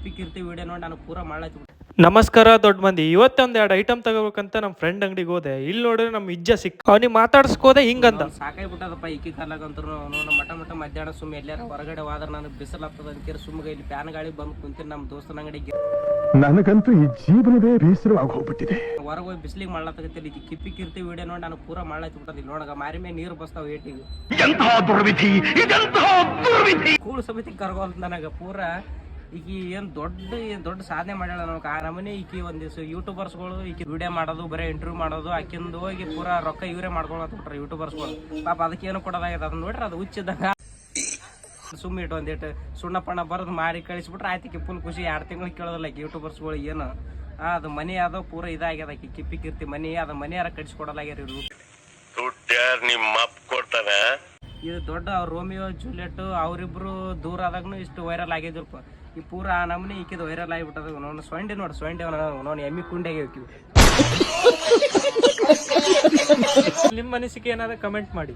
ಪಿಕ್ಕಿರ್ತಿ video ನೋಡಿ ನಾನು ಪೂರಾ ಮಾಡ್ಲಾಯ್ತು. ನಮಸ್ಕಾರ ದೊಡ್ಡ ಮಂದಿ. ಇವತ್ತೊಂದು ಎರಡು ಐಟಮ್ ತಗೋಬೇಕಂತ ನಮ್ಮ ಫ್ರೆಂಡ್ ಅಂಗಡಿಗೆ ಹೋದೆ. ಇಲ್ಲಿ ನೋಡಿದ್ರೆ ನಮ್ಮ ಇಜ್ಜ ಸಿಕ್ಕ ಅವನಿಗೆ ಮಾತಾಡ್ಸ್ಕೋದೆ ಹಿಂಗಂತ. ಸಾಕಾಗ್ಬಿಟ್ಟದಪ್ಪ ಈಕಿ ಕಾಲಾಗಂತರು ಮಟ ಮಧ್ಯಾಹ್ನ ಸುಮ್ಮ ಎಲ್ಲಾರು ಹೊರಗಡೆ ಹೋದ್ರೆ ನನಗೆ ಬಿಸಿಲು ಆಗ್ತದ ಅಂತೀರಿ ಸುಮ್ಮಗ ಇಲ್ಲಿ ಫ್ಯಾನ್ ಗಾಳಿ ಬಂದು ಕುಂತೀನಿ ನಮ್ಮ ದೋಸ್ತನ ಅಂಗಡಿಗೆ. ನನಗಂತೂ ಈ ಜೀವನವೇ ಬೇಸರವಾಗಿ ಹೋಗ್ಬಿಟ್ಟಿದೆ. ಹೊರಗೆ ಹೋಗಿ ಬಿಸಿಲಿಗೆ ಮಾಡ್ಲಾತಗತ್ತಿಲ್ಲ ಈಕಿ ಕಿರ್ತಿ ವಿಡಿಯೋ ನೋಡಿ ನಾನು ಪೂರಾ ಮಾಡ್ಲಾಯ್ತು ಬಿಟ್ಟದ. ಇಲ್ಲಿ ನೋಡಗ ಮಾರಿ ಮೇಲೆ ನೀರು ಬಸ್ತಾವ ಏಟಿಗೆ ಕೂಳು ಸಮಿತಿ ಕರ್ಗೋಲ್ ನನಗೆ ಪೂರಾ. ಈಕಿ ಏನು ದೊಡ್ಡ ಸಾಧನೆ ಮಾಡ್ಯಾಳ ನಾವು ಆ ನಮನೆ. ಈಕಿ ಒಂದಿವ್ಸ ಯೂಟ್ಯೂಬರ್ಸ್ಗಳು ಈಕಿ ವಿಡಿಯೋ ಮಾಡೋದು ಬರೀ ಇಂಟರ್ವ್ಯೂ ಮಾಡೋದು ಆಕಿಂದು ಹೋಗಿ ಪೂರಾ ರೊಕ್ಕ ಇವರೇ ಮಾಡ್ಕೊಳತ್ಬಿಟ್ರೆ ಯೂಟ್ಯೂಬರ್ಸ್ಗಳು. ಪಾಪ ಅದಕ್ಕೆ ಏನು ಕೊಡೋದಾಗ್ಯದ ಅದನ್ನ ನೋಡ್ರಿ ಅದು ಹುಚ್ಚಿದ್ದಂಗ ಸುಮ್ಮನೆ ಇಟ್ಟು ಒಂದಿಟ್ಟು ಸುಣ್ಣ ಪಣ್ಣ ಬರೋದು ಮಾರಿ ಕಳಿಸ್ಬಿಟ್ರೆ ಆಯ್ತು ಫುಲ್ ಖುಷಿ. 2 ತಿಂಗಳು ಕೇಳೋದಿಲ್ಲ ಯೂಟ್ಯೂಬರ್ಸ್ಗಳು ಏನು ಅದು ಮನೆ ಯಾವ್ದೋ ಪೂರ ಇದಾಗ್ಯದ. ಆಕಿ ಕಿರ್ತಿ ಮನೆ ಅದ ಮನೆ ಯಾರ ಕಡಿಸ್ಕೊಡಲಾಗ್ಯಾರ ಇವ್ರು. ಇದು ದೊಡ್ಡ ಅವ್ರ ರೋಮಿಯೋ ಜೂಲಿಯಟ್ ಅವರಿಬ್ರು ದೂರ ಆದಾಗ್ನು ಇಷ್ಟು ವೈರಲ್ ಆಗಿದ್ರಪ್ಪ. ಈ ಪೂರ ಆ ನಮ್ಮನೆ ಈಕಿದು ವೈರಲ್ ಆಗಿಬಿಟ್ಟದ. ನೋಡು ಸೊಂಡೆ ನೋಡಿ ಎಮ್ಮಿ ಕುಂಡೆಗೆ ಹೋಗ್ತೀವಿ. ನಿಮ್ಮ ಅನಿಸಿಕೆ ಏನಾದ್ರು ಕಮೆಂಟ್ ಮಾಡಿ.